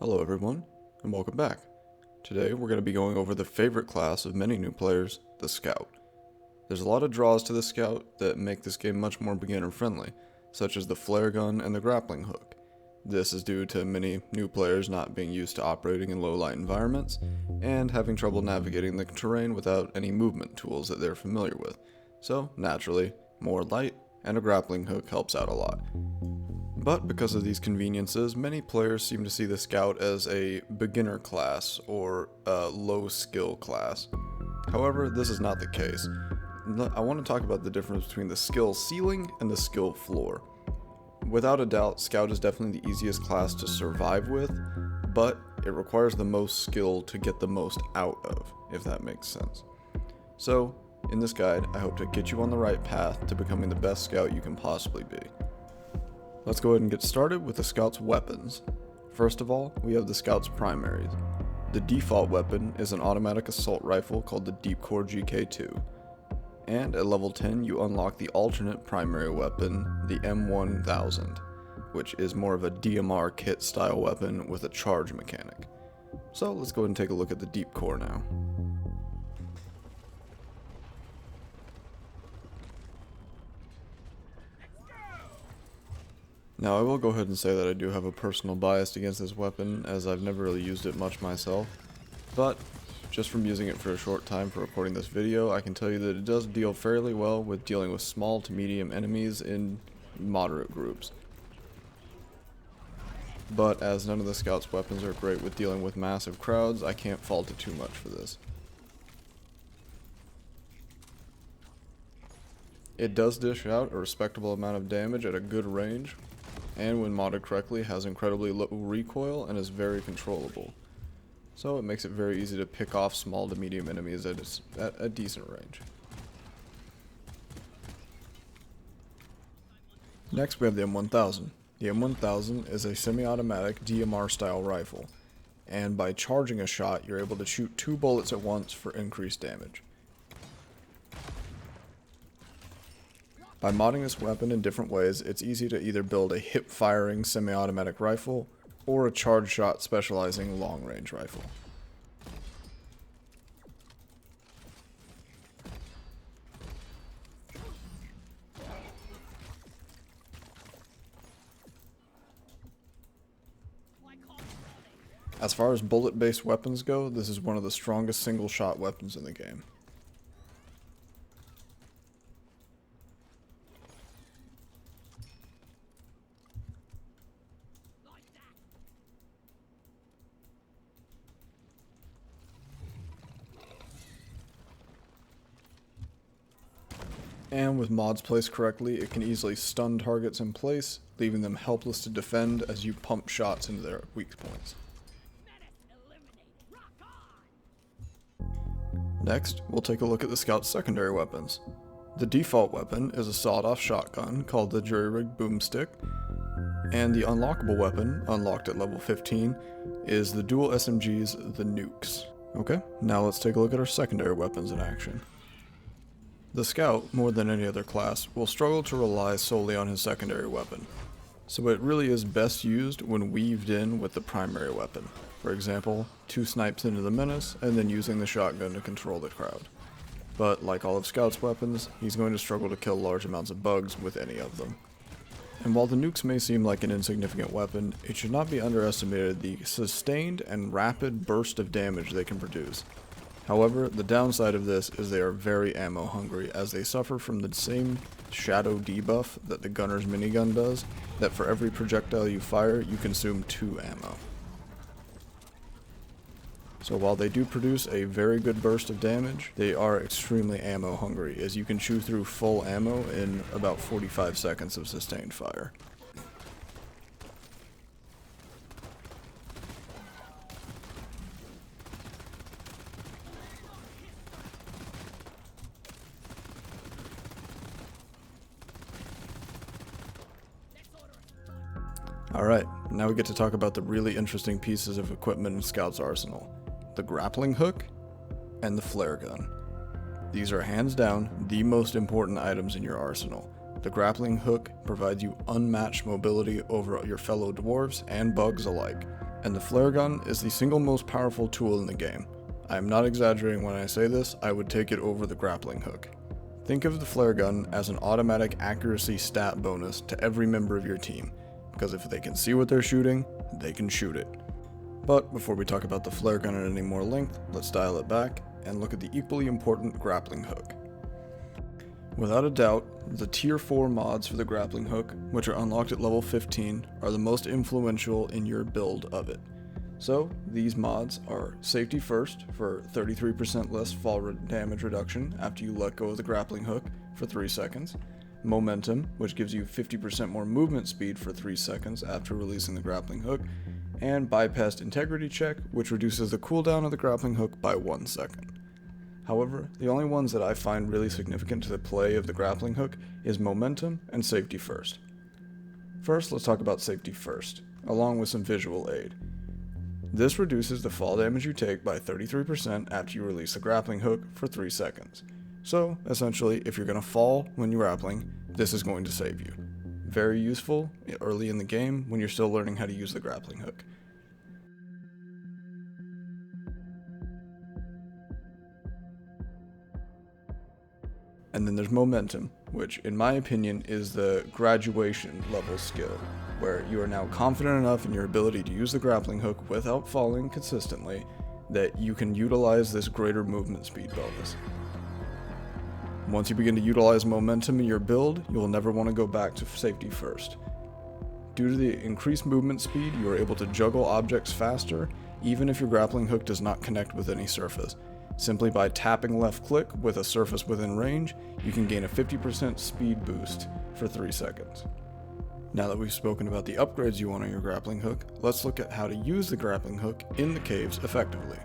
Hello everyone, and welcome back. Today we're going to be going over the favorite class of many new players, the Scout. There's a lot of draws to the Scout that make this game much more beginner friendly, such as the flare gun and the grappling hook. This is due to many new players not being used to operating in low light environments, and having trouble navigating the terrain without any movement tools that they're familiar with. So, naturally, more light and a grappling hook helps out a lot. But because of these conveniences, many players seem to see the Scout as a beginner class or a low skill class. However, this is not the case. I want to talk about the difference between the skill ceiling and the skill floor. Without a doubt, Scout is definitely the easiest class to survive with, but it requires the most skill to get the most out of, if that makes sense. So, in this guide, I hope to get you on the right path to becoming the best Scout you can possibly be. Let's go ahead and get started with the Scout's weapons. First of all, we have the Scout's primaries. The default weapon is an automatic assault rifle called the Deep Core GK2. And at level 10, you unlock the alternate primary weapon, the M1000, which is more of a DMR kit style weapon with a charge mechanic. So let's go ahead and take a look at the Deep Core now. Now I will go ahead and say that I do have a personal bias against this weapon, as I've never really used it much myself, but just from using it for a short time for recording this video, I can tell you that it does deal fairly well with dealing with small to medium enemies in moderate groups. But as none of the Scout's weapons are great with dealing with massive crowds, I can't fault it too much for this. It does dish out a respectable amount of damage at a good range, and when modded correctly has incredibly low recoil and is very controllable. So it makes it very easy to pick off small to medium enemies at a decent range. Next we have the M1000. The M1000 is a semi-automatic DMR style rifle, and by charging a shot you're able to shoot 2 bullets at once for increased damage. By modding this weapon in different ways, it's easy to either build a hip-firing semi-automatic rifle, or a charge shot specializing long-range rifle. As far as bullet-based weapons go, this is one of the strongest single-shot weapons in the game. And with mods placed correctly, it can easily stun targets in place, leaving them helpless to defend as you pump shots into their weak points. Next, we'll take a look at the Scout's secondary weapons. The default weapon is a sawed-off shotgun called the jury-rigged boomstick, and the unlockable weapon, unlocked at level 15, is the dual SMGs, the nukes. Okay, now let's take a look at our secondary weapons in action. The Scout, more than any other class, will struggle to rely solely on his secondary weapon, so it really is best used when weaved in with the primary weapon. For example, 2 snipes into the menace, and then using the shotgun to control the crowd. But like all of Scout's weapons, he's going to struggle to kill large amounts of bugs with any of them. And while the nukes may seem like an insignificant weapon, it should not be underestimated the sustained and rapid burst of damage they can produce. However, the downside of this is they are very ammo hungry, as they suffer from the same shadow debuff that the gunner's minigun does, that for every projectile you fire, you consume 2 ammo. So while they do produce a very good burst of damage, they are extremely ammo hungry, as you can chew through full ammo in about 45 seconds of sustained fire. Alright, now we get to talk about the really interesting pieces of equipment in Scout's arsenal. The grappling hook and the flare gun. These are hands down the most important items in your arsenal. The grappling hook provides you unmatched mobility over your fellow dwarves and bugs alike. And the flare gun is the single most powerful tool in the game. I am not exaggerating when I say this, I would take it over the grappling hook. Think of the flare gun as an automatic accuracy stat bonus to every member of your team, because if they can see what they're shooting, they can shoot it. But before we talk about the flare gun at any more length, let's dial it back and look at the equally important grappling hook. Without a doubt, the tier 4 mods for the grappling hook, which are unlocked at level 15, are the most influential in your build of it. So, these mods are Safety First for 33% less fall damage reduction after you let go of the grappling hook for 3 seconds, Momentum, which gives you 50% more movement speed for 3 seconds after releasing the grappling hook, and Bypassed Integrity Check, which reduces the cooldown of the grappling hook by 1 second. However, the only ones that I find really significant to the play of the grappling hook is Momentum and Safety First. First, let's talk about Safety First, along with some visual aid. This reduces the fall damage you take by 33% after you release the grappling hook for 3 seconds. So, essentially, if you're going to fall when you're grappling, this is going to save you. Very useful early in the game when you're still learning how to use the grappling hook. And then there's Momentum, which in my opinion is the graduation level skill, where you are now confident enough in your ability to use the grappling hook without falling consistently that you can utilize this greater movement speed bonus. Once you begin to utilize Momentum in your build, you will never want to go back to Safety First. Due to the increased movement speed, you are able to juggle objects faster, even if your grappling hook does not connect with any surface. Simply by tapping left click with a surface within range, you can gain a 50% speed boost for 3 seconds. Now that we've spoken about the upgrades you want on your grappling hook, let's look at how to use the grappling hook in the caves effectively.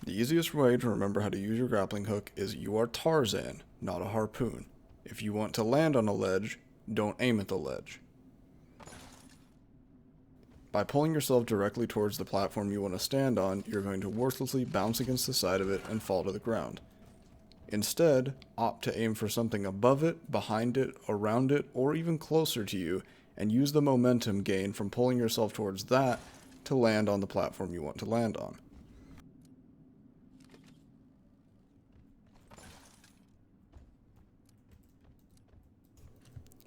The easiest way to remember how to use your grappling hook is you are Tarzan, not a harpoon. If you want to land on a ledge, don't aim at the ledge. By pulling yourself directly towards the platform you want to stand on, you're going to worthlessly bounce against the side of it and fall to the ground. Instead, opt to aim for something above it, behind it, around it, or even closer to you, and use the momentum gained from pulling yourself towards that to land on the platform you want to land on.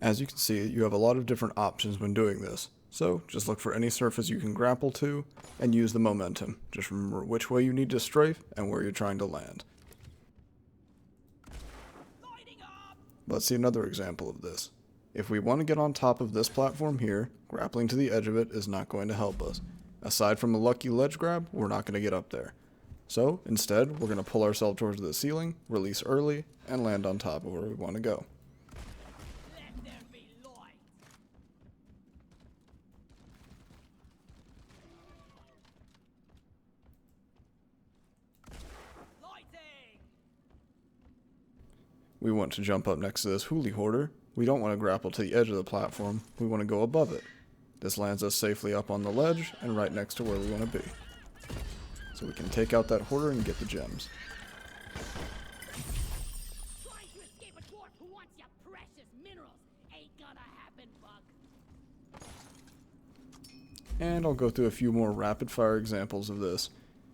As you can see, you have a lot of different options when doing this. So, just look for any surface you can grapple to, and use the momentum. Just remember which way you need to strafe, and where you're trying to land. Let's see another example of this. If we want to get on top of this platform here, grappling to the edge of it is not going to help us. Aside from a lucky ledge grab, we're not going to get up there. So, instead, we're going to pull ourselves towards the ceiling, release early, and land on top of where we want to go. We want to jump up next to this hoolie hoarder. We don't want to grapple to the edge of the platform, we want to go above it. This lands us safely up on the ledge and right next to where we want to be. So we can take out that hoarder and get the gems. Trying to escape a dwarf who wants your precious minerals ain't gonna happen, bug. And I'll go through a few more rapid fire examples of this.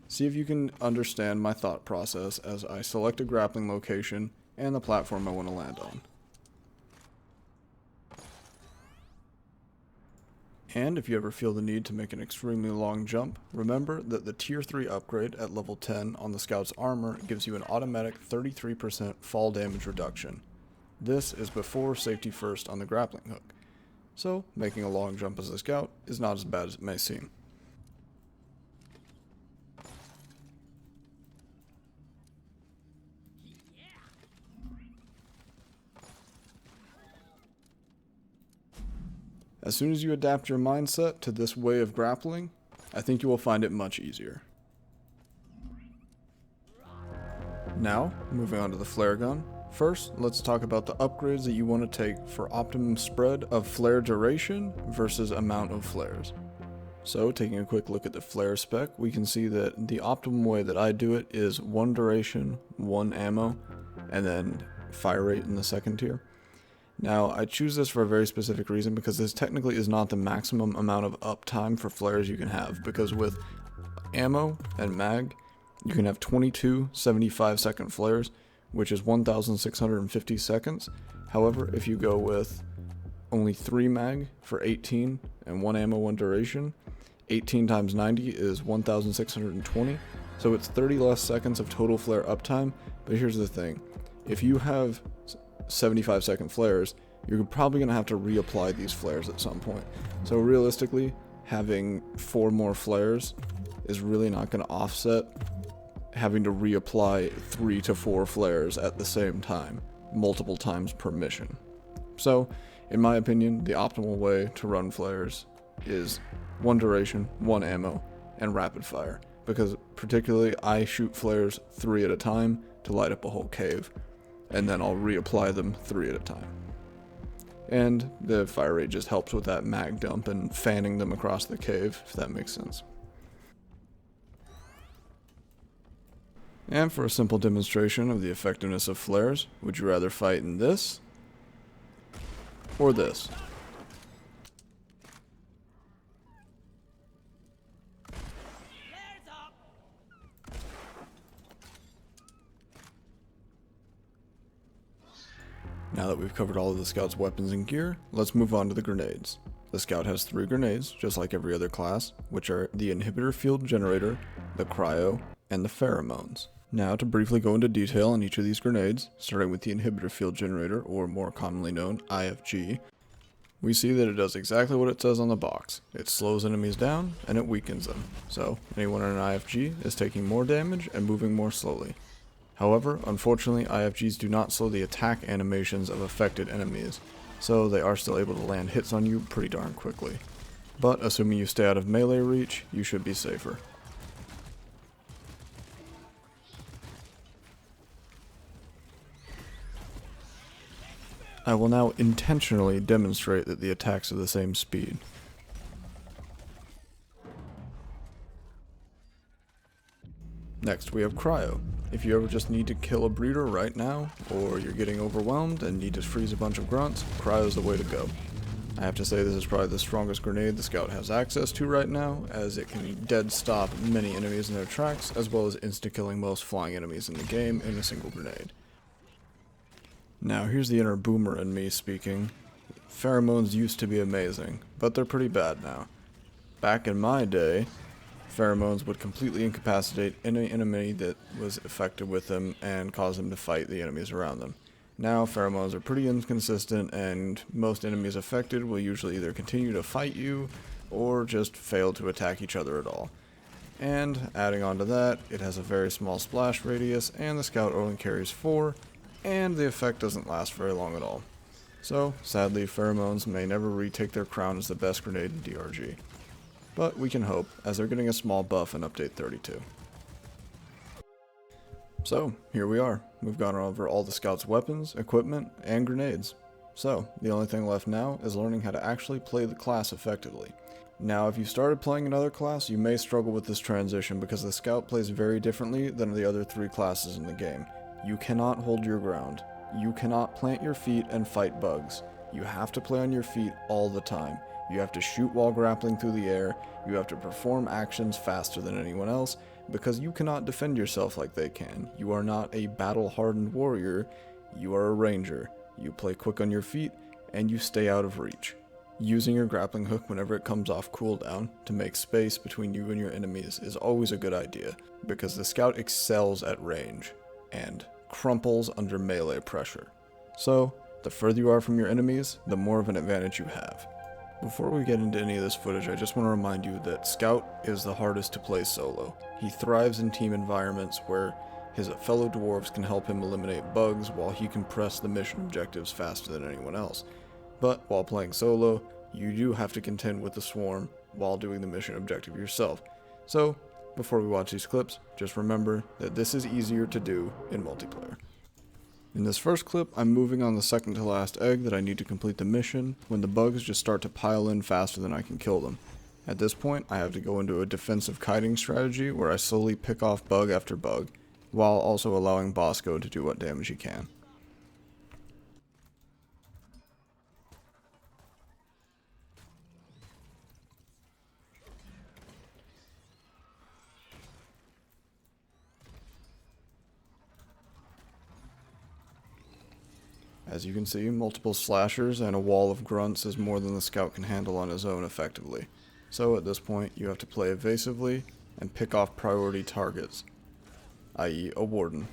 See if you can understand my thought process as I select a grappling location and the platform I want to land on. And if you ever feel the need to make an extremely long jump, remember that the tier 3 upgrade at level 10 on the scout's armor gives you an automatic 33% fall damage reduction. This is before Safety First on the grappling hook, so making a long jump as a scout is not as bad as it may seem. As soon as you adapt your mindset to this way of grappling, I think you will find it much easier. Now, moving on to the flare gun. First, let's talk about the upgrades that you want to take for optimum spread of flare duration versus amount of flares. So, taking a quick look at the flare spec, we can see that the optimum way that I do it is 1 duration, 1 ammo, and then fire rate in the second tier. Now, I choose this for a very specific reason because this technically is not the maximum amount of uptime for flares you can have, because with ammo and mag, you can have 22 75-second flares, which is 1,650 seconds. However, if you go with only 3 mag for 18 and 1 ammo, 1 duration, 18 times 90 is 1,620, so it's 30 less seconds of total flare uptime. But here's the thing, if you have 75-second flares, you're probably going to have to reapply these flares at some point. So realistically, having 4 more flares is really not going to offset having to reapply 3 to 4 flares at the same time, multiple times per mission. So, in my opinion, the optimal way to run flares is 1 duration, 1 ammo, and rapid fire. Because particularly, I shoot flares 3 at a time to light up a whole cave, and then I'll reapply them 3 at a time. And the fire rate just helps with that mag dump and fanning them across the cave, if that makes sense. And for a simple demonstration of the effectiveness of flares, would you rather fight in this or this? Now that we've covered all of the Scout's weapons and gear, let's move on to the grenades. The Scout has 3 grenades, just like every other class, which are the Inhibitor Field Generator, the Cryo, and the Pheromones. Now to briefly go into detail on each of these grenades, starting with the Inhibitor Field Generator, or more commonly known, IFG, we see that it does exactly what it says on the box. It slows enemies down, and it weakens them. So, anyone in an IFG is taking more damage and moving more slowly. However, unfortunately, IFGs do not slow the attack animations of affected enemies, so they are still able to land hits on you pretty darn quickly. But assuming you stay out of melee reach, you should be safer. I will now intentionally demonstrate that the attacks are the same speed. Next, we have Cryo. If you ever just need to kill a breeder right now, or you're getting overwhelmed and need to freeze a bunch of grunts, Cryo is the way to go. I have to say this is probably the strongest grenade the Scout has access to right now, as it can dead stop many enemies in their tracks, as well as insta-killing most flying enemies in the game in a single grenade. Now here's the inner boomer in me speaking. Pheromones used to be amazing, but they're pretty bad now. Back in my day, pheromones would completely incapacitate any enemy that was affected with them and cause them to fight the enemies around them. Now pheromones are pretty inconsistent, and most enemies affected will usually either continue to fight you or just fail to attack each other at all. And adding on to that, it has a very small splash radius, and the Scout only carries 4, and the effect doesn't last very long at all. So, sadly, pheromones may never retake their crown as the best grenade in DRG. But we can hope, as they're getting a small buff in Update 32. So, here we are. We've gone over all the Scout's weapons, equipment, and grenades. So, the only thing left now is learning how to actually play the class effectively. Now, if you started playing another class, you may struggle with this transition because the Scout plays very differently than the other 3 classes in the game. You cannot hold your ground. You cannot plant your feet and fight bugs. You have to play on your feet all the time. You have to shoot while grappling through the air. You have to perform actions faster than anyone else because you cannot defend yourself like they can. You are not a battle-hardened warrior. You are a ranger. You play quick on your feet and you stay out of reach. Using your grappling hook whenever it comes off cooldown to make space between you and your enemies is always a good idea because the Scout excels at range and crumples under melee pressure. So, the further you are from your enemies, the more of an advantage you have. Before we get into any of this footage, I just want to remind you that Scout is the hardest to play solo. He thrives in team environments where his fellow dwarves can help him eliminate bugs while he can press the mission objectives faster than anyone else. But while playing solo, you do have to contend with the swarm while doing the mission objective yourself. So, before we watch these clips, just remember that this is easier to do in multiplayer. In this first clip, I'm moving on the second to last egg that I need to complete the mission when the bugs just start to pile in faster than I can kill them. At this point, I have to go into a defensive kiting strategy where I slowly pick off bug after bug, while also allowing Bosco to do what damage he can. As you can see, multiple slashers and a wall of grunts is more than the scout can handle on his own effectively. So at this point, you have to play evasively and pick off priority targets, i.e. a warden.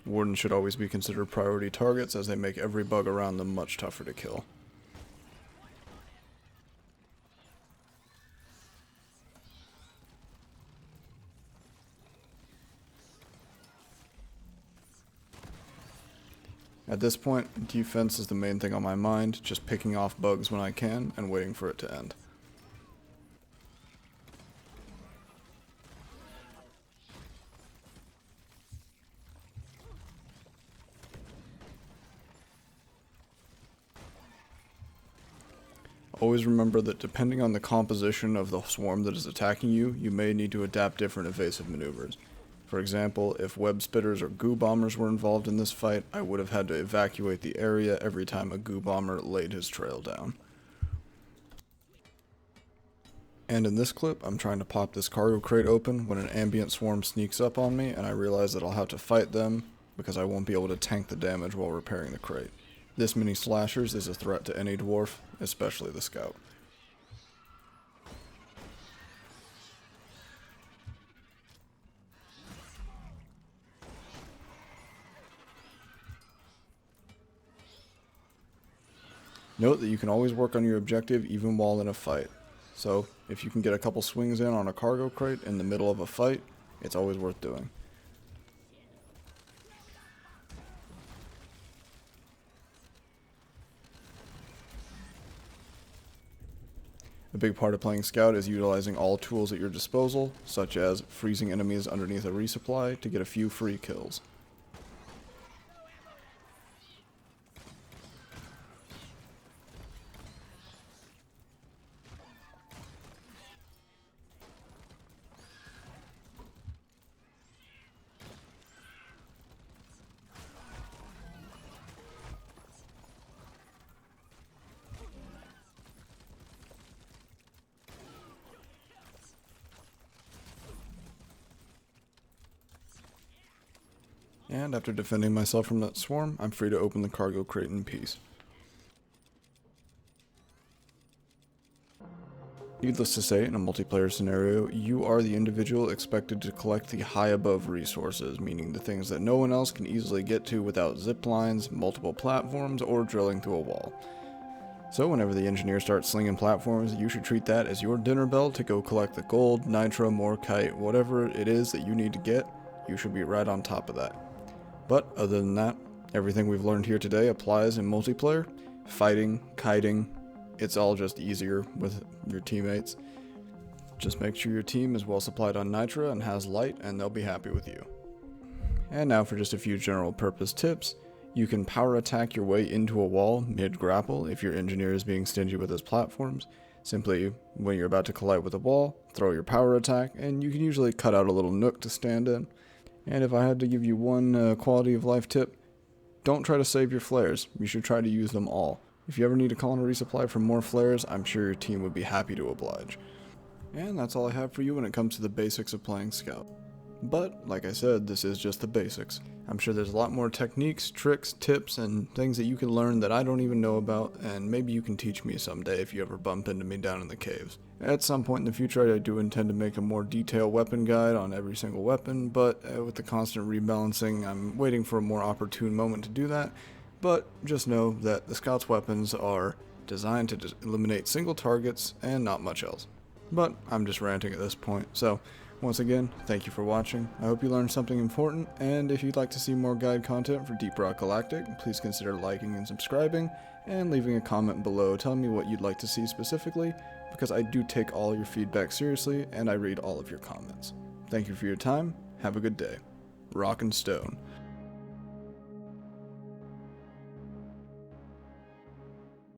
Wardens should always be considered priority targets as they make every bug around them much tougher to kill. At this point, defense is the main thing on my mind, just picking off bugs when I can and waiting for it to end. Always remember that depending on the composition of the swarm that is attacking you, you may need to adapt different evasive maneuvers. For example, if web spitters or goo bombers were involved in this fight, I would have had to evacuate the area every time a goo bomber laid his trail down. And in this clip, I'm trying to pop this cargo crate open when an ambient swarm sneaks up on me and I realize that I'll have to fight them because I won't be able to tank the damage while repairing the crate. This many slashers is a threat to any dwarf, especially the scout. Note that you can always work on your objective even while in a fight. So, if you can get a couple swings in on a cargo crate in the middle of a fight, it's always worth doing. A big part of playing Scout is utilizing all tools at your disposal, such as freezing enemies underneath a resupply to get a few free kills. And after defending myself from that swarm, I'm free to open the cargo crate in peace. Needless to say, in a multiplayer scenario, you are the individual expected to collect the high above resources, meaning the things that no one else can easily get to without zip lines, multiple platforms, or drilling through a wall. So whenever the engineer starts slinging platforms, you should treat that as your dinner bell to go collect the gold, nitro, morkite, whatever it is that you need to get. You should be right on top of that. But other than that, everything we've learned here today applies in multiplayer. Fighting, kiting, it's all just easier with your teammates. Just make sure your team is well supplied on nitro and has light, and they'll be happy with you. And now for just a few general purpose tips. You can power attack your way into a wall mid-grapple if your engineer is being stingy with his platforms. Simply, when you're about to collide with a wall, throw your power attack, and you can usually cut out a little nook to stand in. And if I had to give you one quality of life tip, don't try to save your flares. You should try to use them all. If you ever need to call in a resupply for more flares, I'm sure your team would be happy to oblige. And that's all I have for you when it comes to the basics of playing Scout. But, like I said, this is just the basics. I'm sure there's a lot more techniques, tricks, tips, and things that you can learn that I don't even know about, and maybe you can teach me someday if you ever bump into me down in the caves. At some point in the future, I do intend to make a more detailed weapon guide on every single weapon, but with the constant rebalancing, I'm waiting for a more opportune moment to do that. But just know that the Scout's weapons are designed to eliminate single targets and not much else. But I'm just ranting at this point, so once again, thank you for watching. I hope you learned something important, and if you'd like to see more guide content for Deep Rock Galactic, please consider liking and subscribing, and leaving a comment below telling me what you'd like to see specifically, because I do take all your feedback seriously, and I read all of your comments. Thank you for your time, have a good day. Rock and Stone.